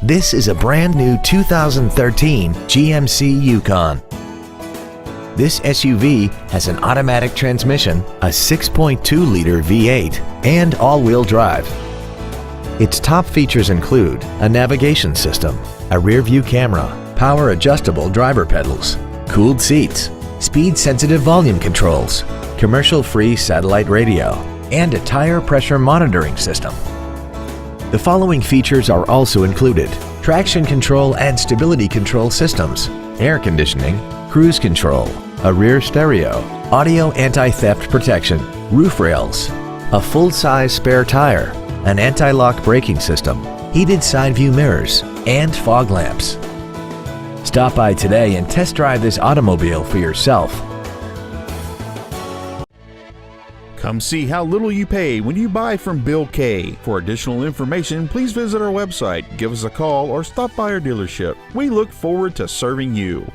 This is a brand new 2013 GMC Yukon. This SUV has an automatic transmission, a 6.2-liter V8, and all-wheel drive. Its top features include a navigation system, a rear-view camera, power-adjustable driver pedals, cooled seats, speed-sensitive volume controls, commercial-free satellite radio, and a tire pressure monitoring system. The following features are also included: traction control and stability control systems, air conditioning, cruise control, a rear stereo, audio anti-theft protection, roof rails, a full-size spare tire, an anti-lock braking system, heated side view mirrors, and fog lamps. Stop by today and test drive this automobile for yourself. Come see how little you pay when you buy from Bill K. For additional information, please visit our website, give us a call, or stop by our dealership. We look forward to serving you.